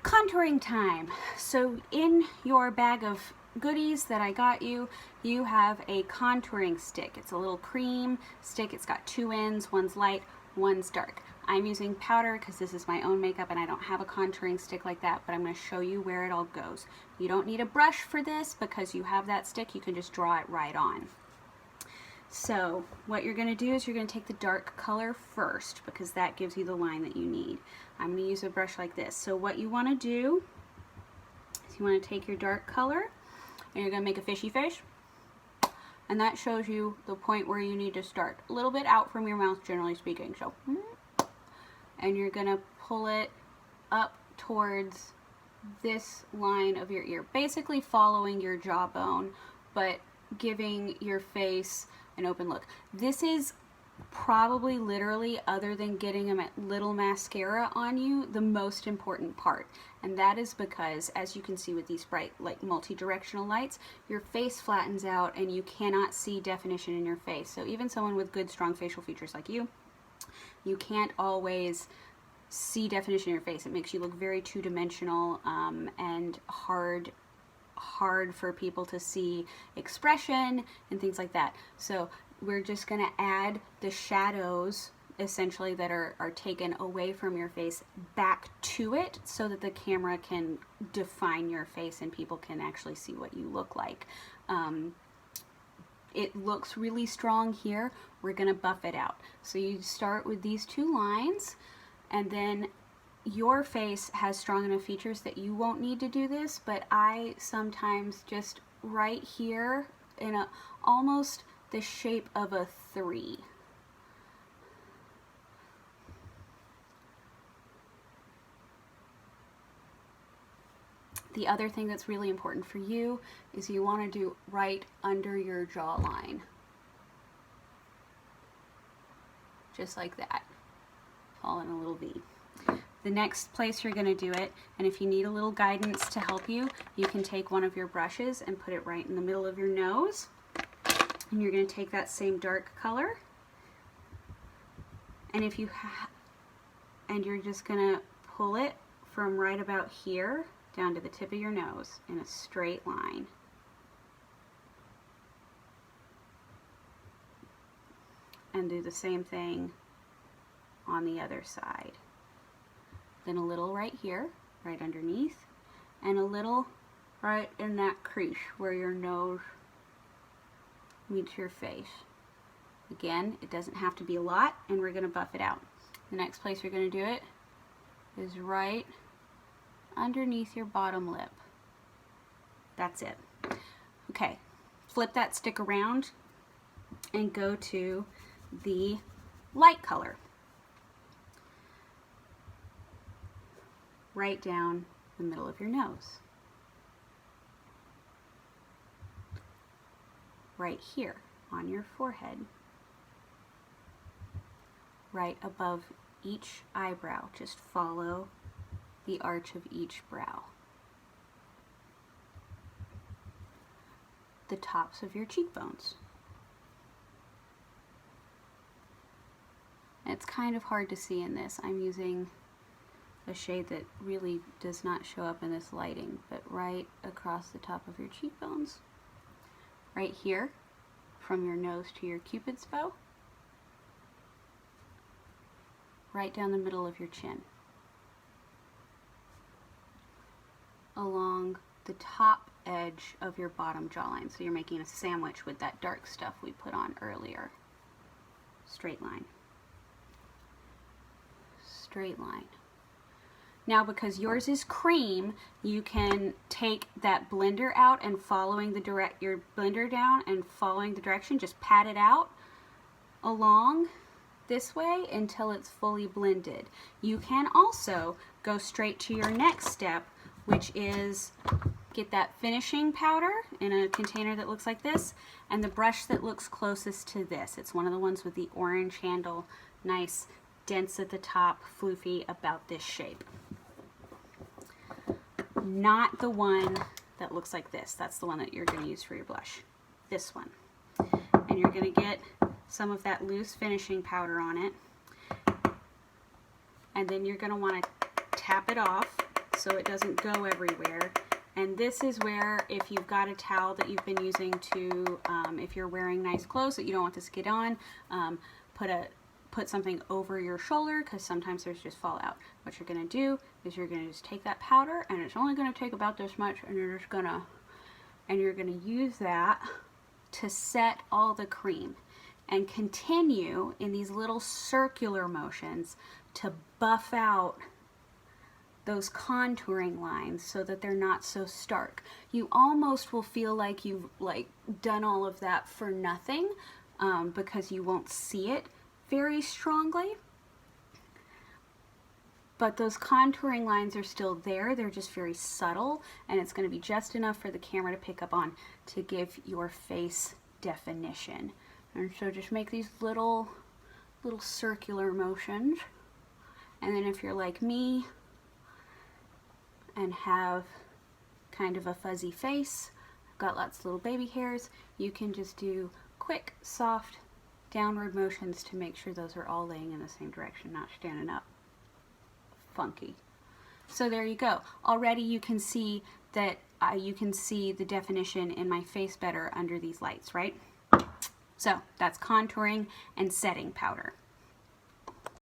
Contouring time. So in your bag of goodies that I got you, you have a contouring stick. It's a little cream stick. It's got two ends. One's light, one's dark. I'm using powder because this is my own makeup and I don't have a contouring stick like that, but I'm going to show you where it all goes. You don't need a brush for this because you have that stick. You can just draw it right on. So what you're going to do is you're going to take the dark color first because that gives you the line that you need. I'm going to use a brush like this. So what you want to do is you want to take your dark color and you're going to make a fishy fish, and that shows you the point where you need to start. A little bit out from your mouth, generally speaking. So, and you're going to pull it up towards this line of your ear, basically following your jawbone, but giving your face an open look. This is probably literally, other than getting a little mascara on you, the most important part. And that is because, as you can see with these bright, like multi-directional lights, your face flattens out and you cannot see definition in your face. So even someone with good, strong facial features like you can't always see definition in your face. It makes you look very two-dimensional and hard for people to see expression and things like that. So we're just going to add the shadows essentially that are taken away from your face back to it so that the camera can define your face and people can actually see what you look like. It looks really strong here. We're going to buff it out. So you start with these two lines, and then your face has strong enough features that you won't need to do this, but I sometimes just right here in almost the shape of a 3. The other thing that's really important for you is you want to do right under your jawline. Just like that. Fall in a little V. The next place you're going to do it, and if you need a little guidance to help you, you can take one of your brushes and put it right in the middle of your nose. And you're going to take that same dark color, and and you're just going to pull it from right about here down to the tip of your nose in a straight line. And do the same thing on the other side. Then a little right here, right underneath, and a little right in that crease where your nose meets your face. Again, it doesn't have to be a lot, and we're going to buff it out. The next place you're going to do it is right underneath your bottom lip. That's it. Okay, flip that stick around and go to the light color. Right down the middle of your nose. Right here on your forehead. Right above each eyebrow. Just follow the arch of each brow. The tops of your cheekbones. It's kind of hard to see in this. I'm using a shade that really does not show up in this lighting, but right across the top of your cheekbones, right here from your nose to your Cupid's bow, right down the middle of your chin, along the top edge of your bottom jawline. So you're making a sandwich with that dark stuff we put on earlier. Straight line. Straight line. Now, because yours is cream, you can take that blender out and following your blender down and following the direction, just pat it out along this way until it's fully blended. You can also go straight to your next step, which is get that finishing powder in a container that looks like this, and the brush that looks closest to this. It's one of the ones with the orange handle, nice, dense at the top, floofy, about this shape. Not the one that looks like this. That's the one that you're going to use for your blush. This one. And you're going to get some of that loose finishing powder on it. And then you're going to want to tap it off so it doesn't go everywhere. And this is where, if you've got a towel that you've been using to, if you're wearing nice clothes that you don't want this to get on, put something over your shoulder, because sometimes there's just fallout. What you're going to do is you're going to just take that powder, and it's only going to take about this much, and you're going to use that to set all the cream, and continue in these little circular motions to buff out those contouring lines so that they're not so stark. You almost will feel like you've done all of that for nothing, because you won't see it very strongly. But those contouring lines are still there. They're just very subtle, and it's going to be just enough for the camera to pick up on to give your face definition. And so just make these little circular motions. And then if you're like me and have kind of a fuzzy face, got lots of little baby hairs, you can just do quick, soft downward motions to make sure those are all laying in the same direction, not standing up funky. So there you go. Already you can see that you can see the definition in my face better under these lights, right? So that's contouring and setting powder.